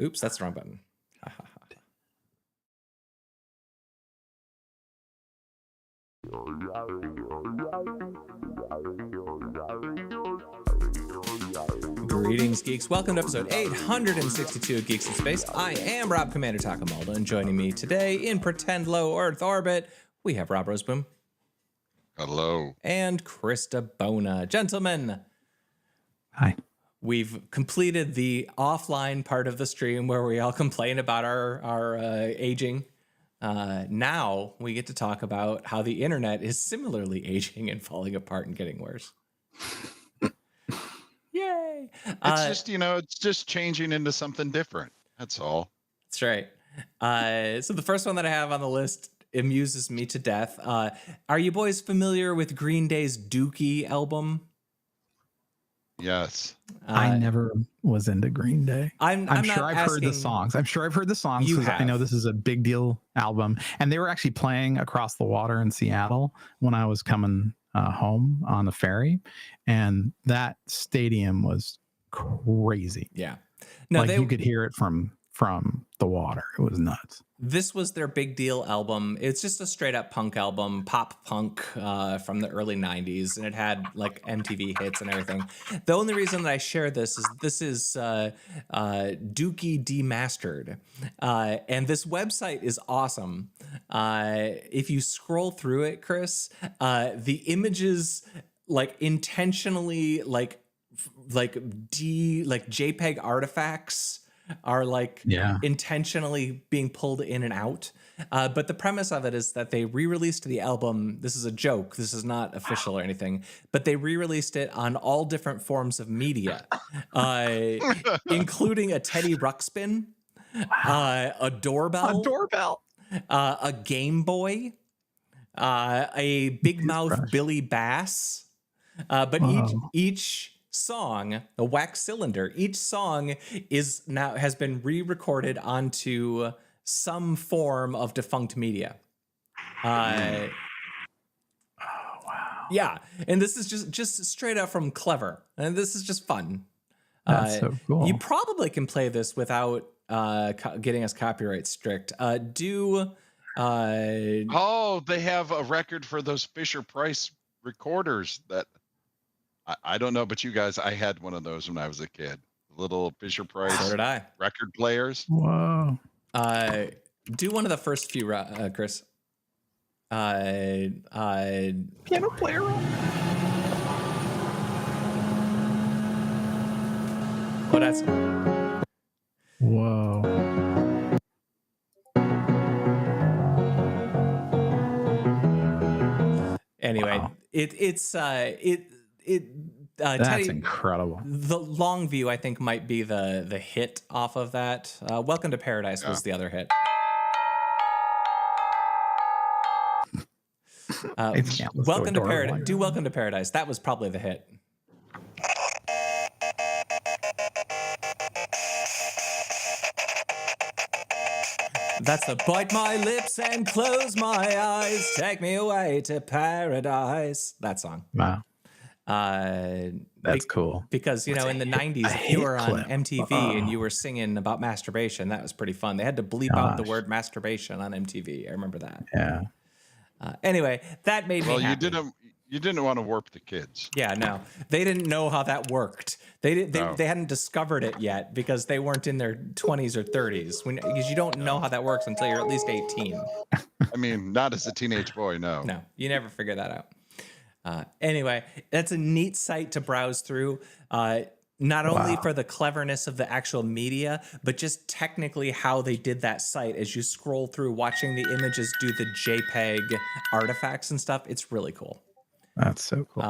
Oops, that's the wrong button. Greetings, geeks. Welcome to episode 862 of Geeks in Space. I am Rob Commander Takamaldo, and joining me today in pretend low Earth orbit, we have Rob Roseboom. Hello. And Krista Bona. Gentlemen. Hi. We've completed the offline part of the stream where we all complain about our aging. Now we get to talk about how the internet is similarly aging and falling apart and getting worse. Yay! It's just, it's just changing into something different. That's all. That's right. So the first one that I have on the list amuses me to death. Are you boys familiar with Green Day's Dookie album? Yes. I never was into Green Day. I'm sure I've heard the songs. I'm sure I've heard the songs because I know this is a big deal album. And they were actually playing across the water in Seattle when I was coming home on the ferry. And that stadium was crazy. Yeah. No, you could hear it from the water. It was nuts. This was their big deal album. It's just a straight up punk album, pop punk from the early 90s. And it had like MTV hits and everything. The only reason that I share this is Dookie Demastered. And this website is awesome. If you scroll through it, Chris, the images like intentionally like JPEG artifacts are intentionally being pulled in and out. But the premise of it is that they re-released the album. This is a joke. This is not official or anything, but they re-released it on all different forms of media, including a Teddy Ruxpin, a doorbell, a Game Boy, a Big Mouth Billy Bass. But each song, a wax cylinder, each song has been re-recorded onto some form of defunct media. Oh wow. Yeah, and this is just straight up from Clever, and this is just fun. That's so cool. You probably can play this without getting us copyright strict. They have a record for those Fisher-Price recorders that I don't know, but you guys, I had one of those when I was a kid. Little Fisher-Price so did I. Record players. Whoa. Do one of the first few, Chris. Piano player. Oh, that's. Whoa. Anyway, wow. That's Teddy, incredible. The Long View, I think, might be the hit off of that. Welcome to Paradise was the other hit. Welcome to Paradise. Do Welcome to Paradise. That was probably the hit. That's the bite my lips and close my eyes, take me away to paradise. That song. Wow. That's cool. Because, in the 90s, if you were on MTV and you were singing about masturbation, that was pretty fun. They had to bleep out the word masturbation on MTV. I remember that. Yeah. Anyway, that made me happy. You didn't want to warp the kids. Yeah, no. They didn't know how that worked. They hadn't discovered it yet because they weren't in their 20s or 30s. Because you don't know how that works until you're at least 18. I mean, not as a teenage boy, no. No, you never figure that out. Anyway, that's a neat site to browse through. Not only for the cleverness of the actual media, but just technically how they did that site. As you scroll through, watching the images do the JPEG artifacts and stuff, it's really cool. That's so cool.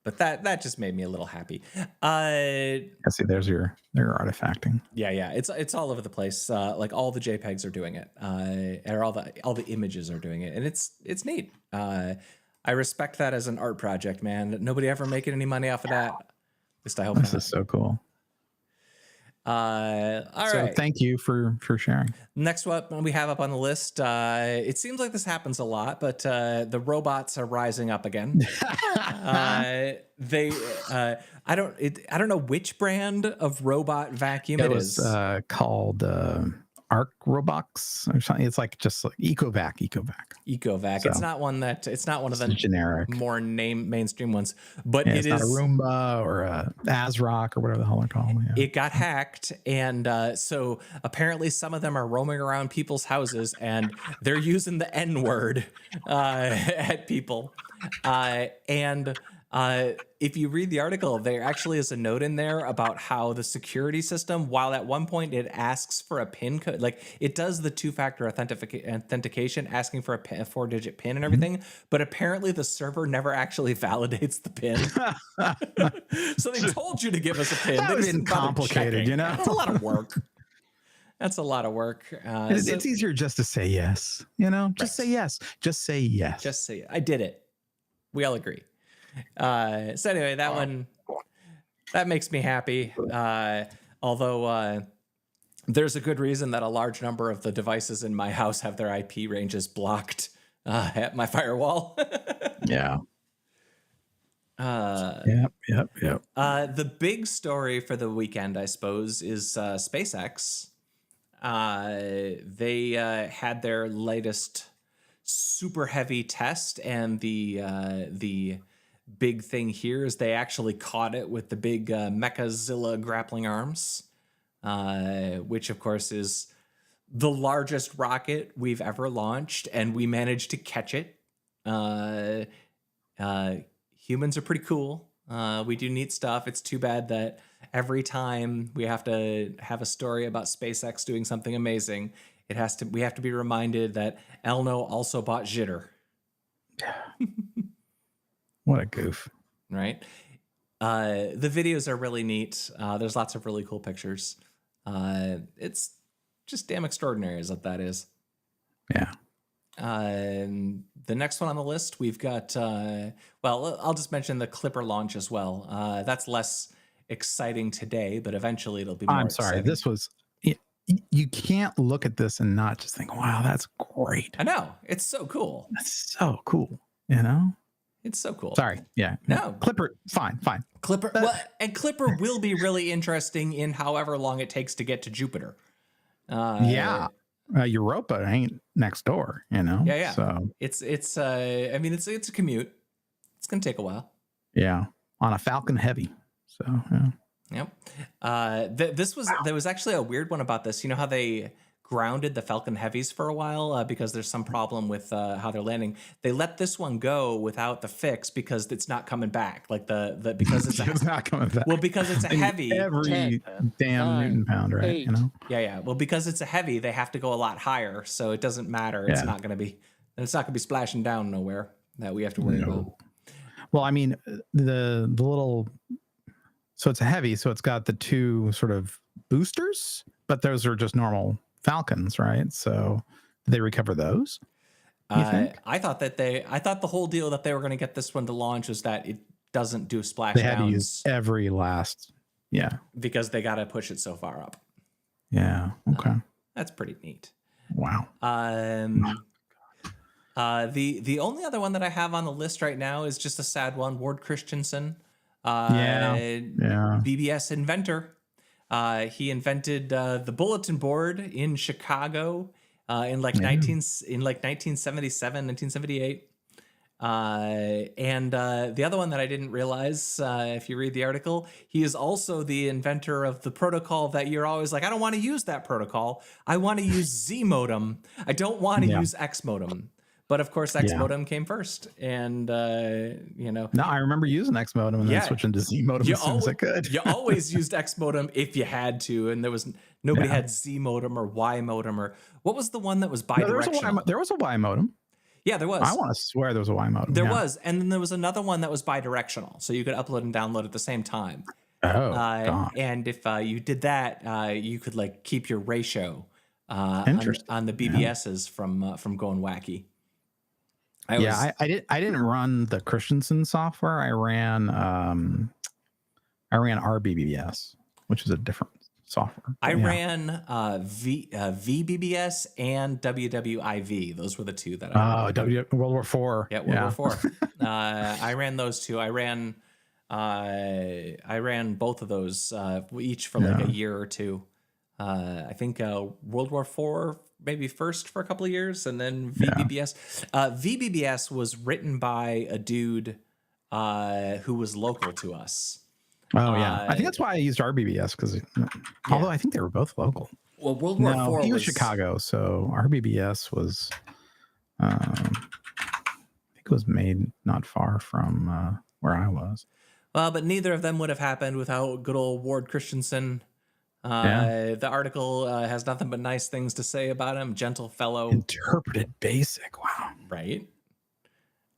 But that just made me a little happy. See, there's their artifacting. Yeah, it's all over the place. Like all the JPEGs are doing it, or all the images are doing it, and it's neat. I respect that as an art project, man. Nobody ever making any money off of that. At least I hope. This is so cool. All So right. thank you for sharing. Next one we have up on the list. It seems like this happens a lot, but the robots are rising up again. I don't know which brand of robot vacuum it was is. called Arc Robox or something. It's like just like Ecovac. Ecovac. So, it's not one of the generic, more mainstream ones, but yeah, it it's is not a Roomba or a ASRock or whatever the hell they're called. Yeah. It got hacked, and so apparently some of them are roaming around people's houses, and they're using the N-word at people. If you read the article, there actually is a note in there about how the security system, while at one point it asks for a PIN code, like it does the two-factor authentication, asking for a 4-digit PIN and everything, but apparently the server never actually validates the PIN. So they told you to give us a PIN. That would have been complicated, you know? That's a lot of work. It's easier just to say yes, you know? Just say yes. Just say yes. Just say I did it. We all agree. So anyway, that one, that makes me happy. Although there's a good reason that a large number of the devices in my house have their IP ranges blocked at my firewall. Yeah. Yep. The big story for the weekend, I suppose, is SpaceX. They had their latest super heavy test, and the big thing here is they actually caught it with the big mechazilla grappling arms, which of course is the largest rocket we've ever launched, and we managed to catch it. Humans are pretty cool. We do neat stuff. It's too bad that every time we have to have a story about SpaceX doing something amazing, we have to be reminded that Elno also bought Jitter. What a goof. Right? The videos are really neat. There's lots of really cool pictures. It's just damn extraordinary is what that is. Yeah. The next one on the list, we've got, I'll just mention the Clipper launch as well. That's less exciting today, but eventually it'll be more exciting. This was, you can't look at this and not just think, wow, that's great. I know. It's so cool. That's so cool. You know? It's so cool. Sorry. Yeah. No. Clipper, fine. Clipper, and Clipper will be really interesting in however long it takes to get to Jupiter. Yeah. Europa ain't next door, you know? Yeah. So it's a commute. It's going to take a while. Yeah. On a Falcon Heavy. So, yeah. Yep. There was actually a weird one about this. You know how they grounded the Falcon Heavies for a while because there's some problem with how they're landing. They let this one go without the fix because it's not coming back. Like because it's not coming back. Well, because it's a heavy. Every 10, damn 9, Newton pound, right? 8. You know. Yeah. Well, because it's a heavy, they have to go a lot higher, so it doesn't matter. It's not going to be splashing down nowhere that we have to worry about. Well, I mean, the little. So it's a heavy, so it's got the two sort of boosters, but those are just normal Falcons, right? So did they recover those? I thought the whole deal that they were going to get this one to launch was that it doesn't do splash downs. They had to use every last, because they got to push it so far up. Yeah. Okay. That's pretty neat. Wow. The only other one that I have on the list right now is just a sad one. Ward Christensen. BBS inventor. He invented the bulletin board in Chicago in 1977, 1978. And the other one that I didn't realize, if you read the article, he is also the inventor of the protocol that you're always like, I don't want to use that protocol. I want to use Xmodem. I don't want to use Xmodem. But of course, Xmodem came first, and No, I remember using Xmodem and then switching to Xmodem as soon as I could. You always used Xmodem if you had to, and nobody had Xmodem or Y modem or what was the one that was bidirectional? There was a Y modem. Yeah, there was. I want to swear there was a Y modem. There was, and then there was another one that was bidirectional, so you could upload and download at the same time. Oh, God. And if you did that, you could keep your ratio on the BBSs from going wacky. I didn't run the Christensen software. I ran RBBS, which is a different software. I ran VBBS and WWIV. Those were the two that I ran. World War IV. Yeah, World War IV. I ran those two. I ran both of those, each for like a year or two. I think World War IV maybe first for a couple of years, and then VBBS. VBBS was written by a dude who was local to us. Oh yeah, I think that's why I used RBBS, because although I think they were both local. Well, World War IV he was Chicago, so RBBS was I think it was made not far from where I was. Well, but neither of them would have happened without good old Ward Christensen. The article has nothing but nice things to say about him. Gentle fellow. Interpreted BASIC. Wow. Right.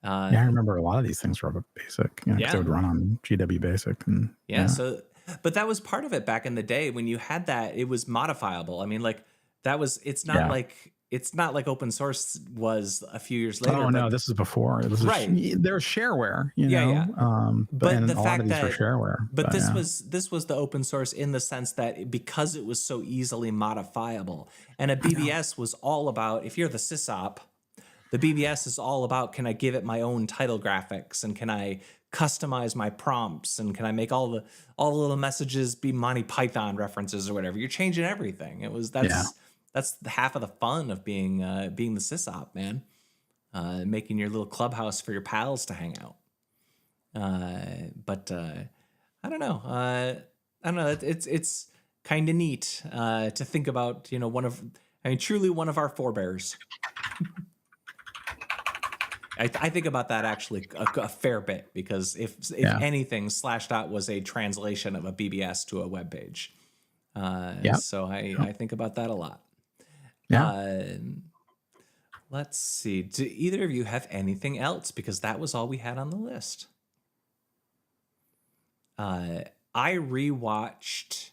I remember a lot of these things were BASIC. Because they would run on GW BASIC. And, So, but that was part of it back in the day when you had that. It was modifiable. I mean, like that was. It's not like open source was a few years later. Oh no, this is before. This is there's shareware. You know? But the fact that were shareware. But this was the open source in the sense that because it was so easily modifiable, and a BBS was all about, if you're the sysop, the BBS is all about, can I give it my own title graphics, and can I customize my prompts, and can I make all the little messages be Monty Python references or whatever? You're changing everything. That's half of the fun of being the sysop, man. Making your little clubhouse for your pals to hang out. But I don't know. It's kind of neat to think about. Truly one of our forebears. I think about that actually a fair bit, because if anything, Slashdot was a translation of a BBS to a web page. So I think about that a lot. Let's see. Do either of you have anything else? Because that was all we had on the list. I rewatched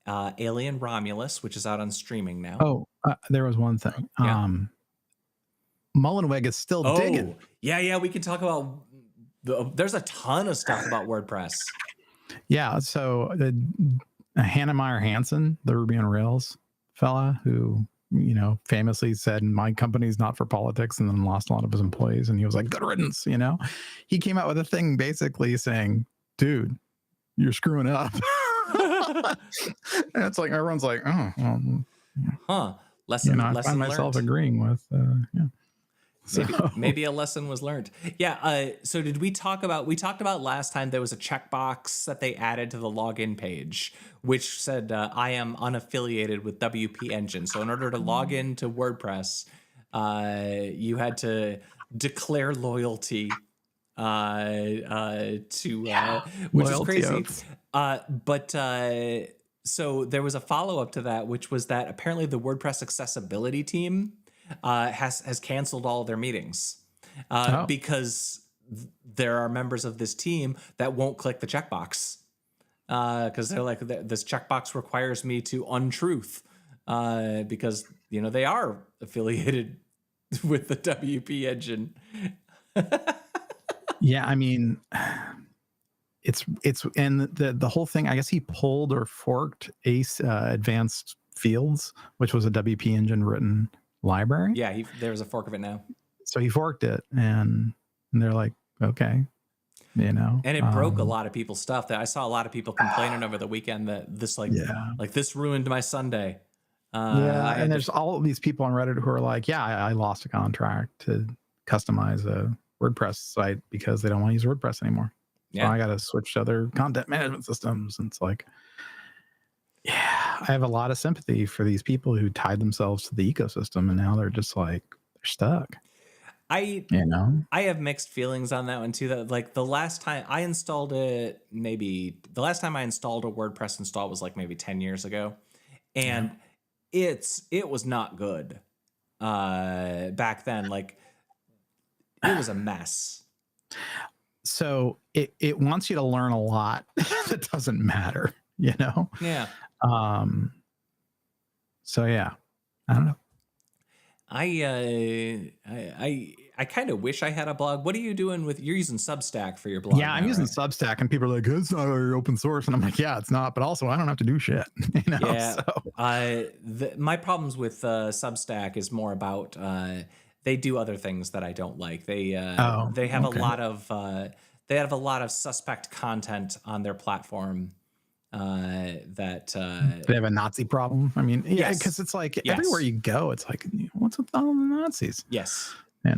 Alien Romulus, which is out on streaming now. Oh, there was one thing. Mullenweg is still digging. Yeah, we can talk about there's a ton of stuff about WordPress. Yeah, so Hannemeyer Hansen, the Ruby on Rails fella who, famously said, my company's not for politics, and then lost a lot of his employees, and he was like, good riddance, he came out with a thing basically saying, dude, you're screwing up. And it's like, everyone's like, oh, well, lesson I find myself learned. Agreeing with Maybe a lesson was learned. So did we talked about last time there was a checkbox that they added to the login page, which said, I am unaffiliated with WP Engine. So in order to log into WordPress, you had to declare loyalty which is crazy. So there was a follow-up to that, which was that apparently the WordPress accessibility team has canceled all their meetings because there are members of this team that won't click the checkbox because they're like, this checkbox requires me to untruth because they are affiliated with the WP Engine. Yeah, I mean, it's and the whole thing. I guess he pulled or forked Ace Advanced Fields, which was a WP Engine written library. Yeah, there was a fork of it now. So he forked it, and they're like, okay, And it broke a lot of people's stuff. That I saw a lot of people complaining over the weekend that this this ruined my Sunday. And there's all of these people on Reddit who are like, I lost a contract to customize a WordPress site because they don't want to use WordPress anymore. So I got to switch to other content management systems. And it's like, I have a lot of sympathy for these people who tied themselves to the ecosystem, and now they're just like, they're stuck. I have mixed feelings on that one too. That like the last time I installed it, the last time I installed a WordPress install was like maybe 10 years ago. And it was not good back then. Like it was a mess. So it wants you to learn a lot that doesn't matter, Yeah. So I don't know. I I kind of wish I had a blog. What are you doing you're using Substack for your blog? Yeah, I'm using Substack, and people are like, it's not open source. And I'm like, yeah, it's not. But also, I don't have to do shit. Yeah. So. My problems with Substack is more about they do other things that I don't like. They have a lot of suspect content on their platform. That they have a Nazi problem. I mean, yeah, yes. because it's like everywhere you go, it's like, what's with all the Nazis? Yes. Do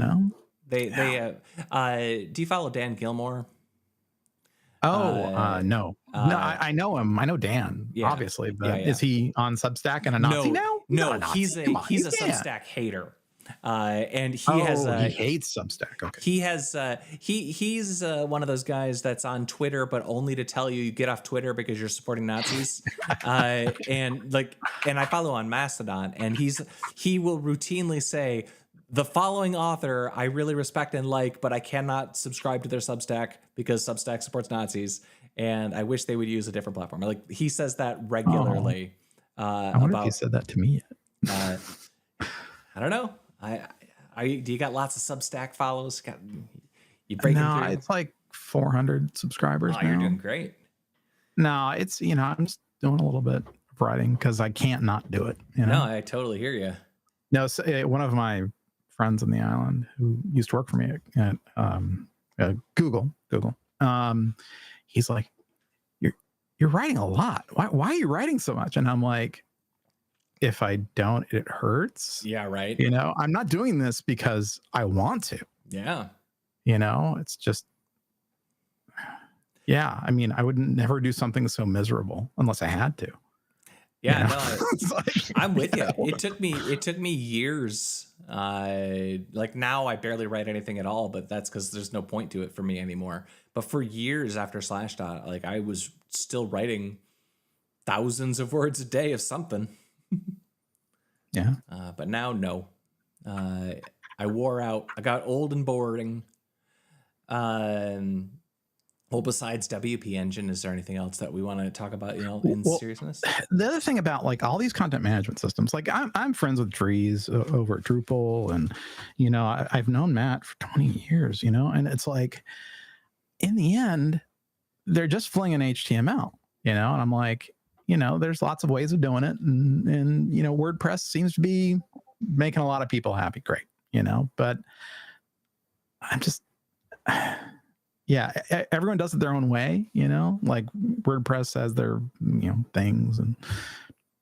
you follow Dan Gilmore? No. I know him. I know Dan, obviously, but is he on Substack and a Nazi now? No, he's a Substack hater. And he hates Substack. Okay. He has he's one of those guys that's on Twitter, but only to tell you get off Twitter because you're supporting Nazis. And I follow on Mastodon, and he will routinely say, the following author I really respect and like, but I cannot subscribe to their Substack because Substack supports Nazis, and I wish they would use a different platform. Like, he says that regularly. I wonder if he said that to me yet. I don't know. Do you got lots of Substack follows? You breaking through? It's like 400 subscribers now. You're doing great. No, it's, I'm just doing a little bit of writing because I can't not do it. No, I totally hear you. No, so, one of my friends on the island who used to work for me at Google, he's like, you're writing a lot. Why are you writing so much? And I'm like, if I don't, it hurts. Yeah, right. I'm not doing this because I want to. Yeah. It's just, yeah. I mean, I would never do something so miserable unless I had to. Yeah, no, I'm with you. It took me years. Like, now I barely write anything at all, but that's because there's no point to it for me anymore. But for years after Slashdot, like, I was still writing thousands of words a day of something. Yeah. But now, no. I wore out. I got old and boring. Well, besides WP Engine, is there anything else that we want to talk about, in seriousness? The other thing about, like, all these content management systems, like, I'm friends with Dries over at Drupal, and, I've known Matt for 20 years, and it's like, in the end, they're just flinging HTML, and I'm like, there's lots of ways of doing it, and WordPress seems to be making a lot of people happy. Great, but I'm just... Yeah, everyone does it their own way, like WordPress has their, things, and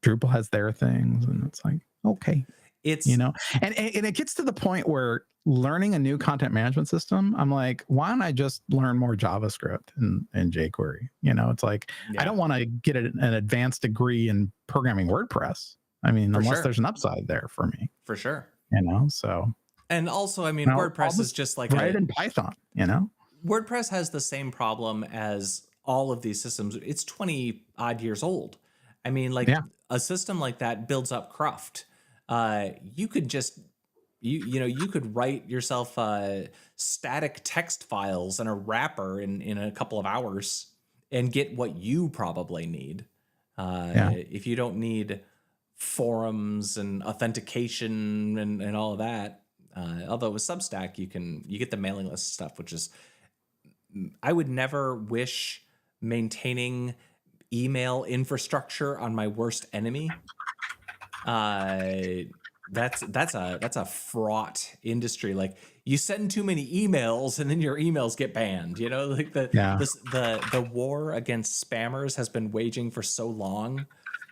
Drupal has their things, and it's like, okay, and it gets to the point where learning a new content management system, I'm like, why don't I just learn more JavaScript and jQuery? It's like, I don't want to get an advanced degree in programming WordPress. I mean, unless there's an upside there for me. For sure. So. And also, I mean, WordPress is just like write in Python, WordPress has the same problem as all of these systems. It's 20 odd years old. I mean, like, a system like that builds up cruft. You could just, you could write yourself static text files and a wrapper in a couple of hours and get what you probably need. If you don't need forums and authentication and all of that. Although with Substack, you get the mailing list stuff, which is, I would never wish maintaining email infrastructure on my worst enemy. That's a fraught industry. Like, you send too many emails and then your emails get banned. Like the war against spammers has been waging for so long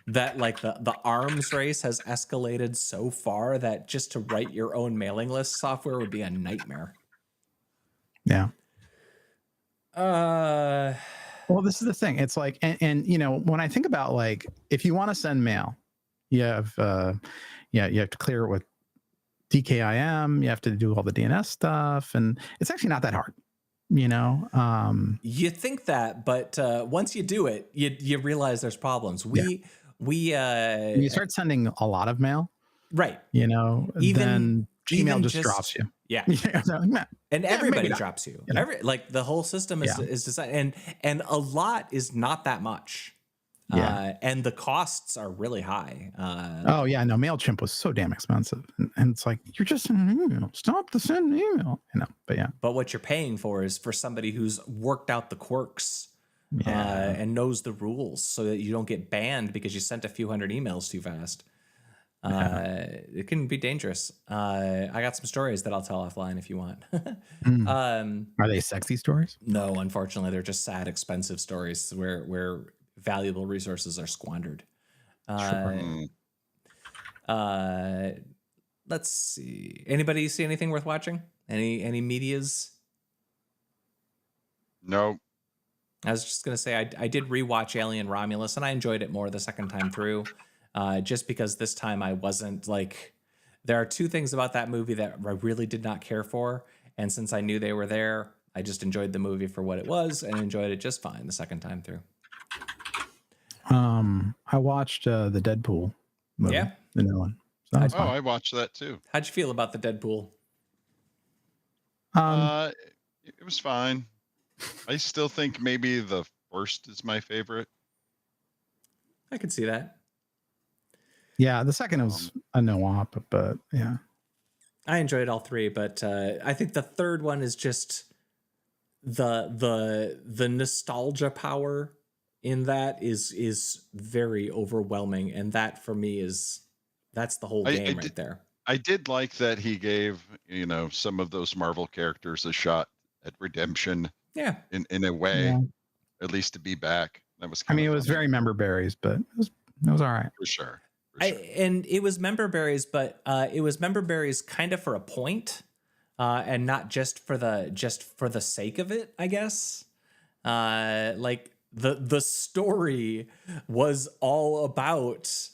that, like, the arms race has escalated so far that just to write your own mailing list software would be a nightmare. Yeah. Well, this is the thing. It's like, and when I think about, like, if you want to send mail, you have to clear it with DKIM. You have to do all the DNS stuff, and it's actually not that hard. You think that, but once you do it, you realize there's problems. When you start sending a lot of mail, right? Then Gmail just drops you. Yeah. And everybody drops you. Like, the whole system is designed, and a lot is not that much. And the costs are really high. Oh yeah, no, MailChimp was so damn expensive, and it's like you're just sending an email. Stop the send email, But yeah, but what you're paying for is for somebody who's worked out the quirks yeah. and knows the rules, so that you don't get banned because you sent a few hundred emails too fast. It can be dangerous. I got some stories that I'll tell offline if you want. Are they sexy stories? No, unfortunately, they're just sad, expensive stories where valuable resources are squandered. Let's see. Anybody see anything worth watching? Any medias? No. I was just gonna say I did rewatch Alien Romulus, and I enjoyed it more the second time through, just because this time I wasn't like. There are two things about that movie that I really did not care for, and since I knew they were there, I just enjoyed the movie for what it was and enjoyed it just fine the second time through. I watched the Deadpool movie, Yeah, the new one. So that was fun. I watched that too. How'd you feel about the Deadpool? It was fine. I still think maybe the first is my favorite. I could see that. Yeah, the second was a no-op, but yeah. I enjoyed all three, but I think the third one is just the nostalgia power in that is very overwhelming, and that for me that's the whole game right there. I did like that he gave some of those Marvel characters a shot at redemption. Yeah, in a way, at least to be back. That was. It was very member berries, but it was all right for sure. And it was member berries, but it was member berries kind of for a point, and not just for the sake of it, I guess. Like the story was all about,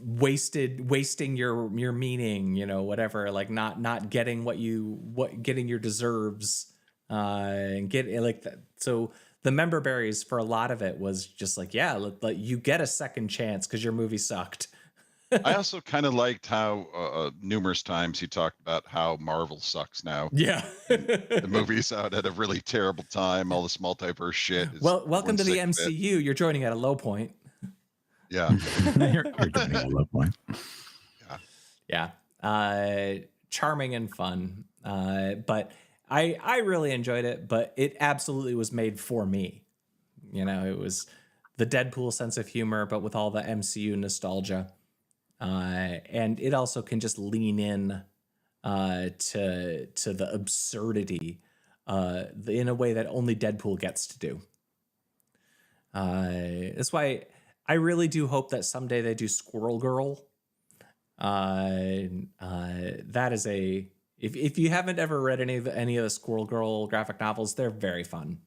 wasting your meaning, whatever, like not getting getting your deserves, and get like that. So the member berries for a lot of it was just like, like you get a second chance because your movie sucked. I also kind of liked how numerous times he talked about how Marvel sucks now. Yeah. The movie's out at a really terrible time. All this multiverse shit. Well, welcome to the MCU. You're joining at a low point. Yeah. You're joining at a low point. Yeah. Charming and fun. But I really enjoyed it, but it absolutely was made for me. It was the Deadpool sense of humor, but with all the MCU nostalgia. And it also can just lean in to the absurdity in a way that only Deadpool gets to do. That's why I really do hope that someday they do Squirrel Girl. That is if you haven't ever read any of the Squirrel Girl graphic novels, they're very fun.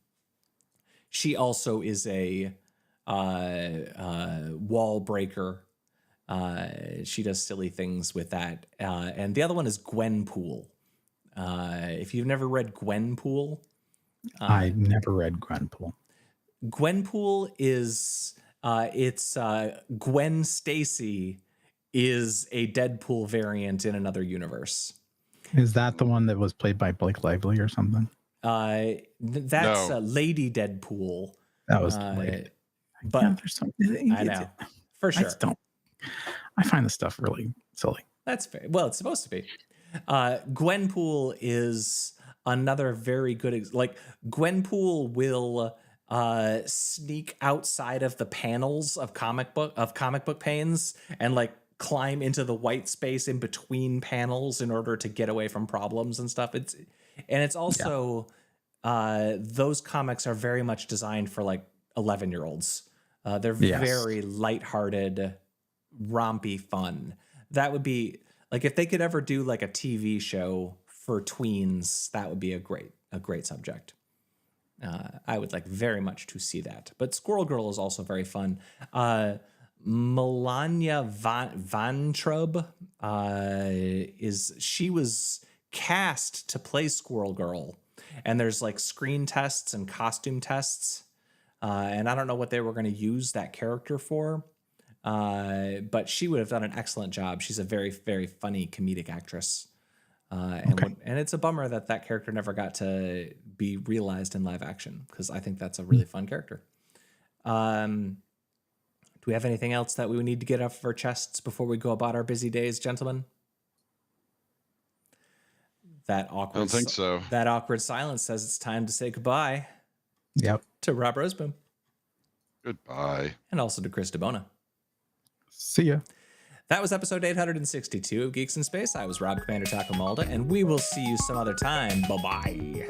She also is a wall breaker. She does silly things with that. And the other one is Gwenpool. If you've never read Gwenpool. I never read Gwenpool. Gwenpool is Gwen Stacy is a Deadpool variant in another universe. Is that the one that was played by Blake Lively or something? That's Lady Deadpool. That was Lady. But there's something. I know for sure. I find this stuff really silly. That's fair. Well, it's supposed to be. Gwenpool is another very good. Like Gwenpool will sneak outside of the panels of comic book panes and like climb into the white space in between panels in order to get away from problems and stuff. It's also those comics are very much designed for like 11-year-olds. They're very lighthearted, rompy fun. That would be like if they could ever do like a TV show for tweens, that would be a great subject. I would like very much to see that. But Squirrel Girl is also very fun. Melania Van Trub she was cast to play Squirrel Girl, and there's like screen tests and costume tests, and I don't know what they were going to use that character for, but she would have done an excellent job. She's a very, very funny comedic actress, and it's a bummer that character never got to be realized in live action because I think that's a really fun character. Do we have anything else that we need to get off our chests before we go about our busy days, gentlemen? That awkward. I don't think so. That awkward silence says it's time to say goodbye. Yep. To Rob Roseboom. Goodbye. And also to Chris DeBona. See ya. That was episode 862 of Geeks in Space. I was Rob Commander Tacomalda, and we will see you some other time. Bye-bye.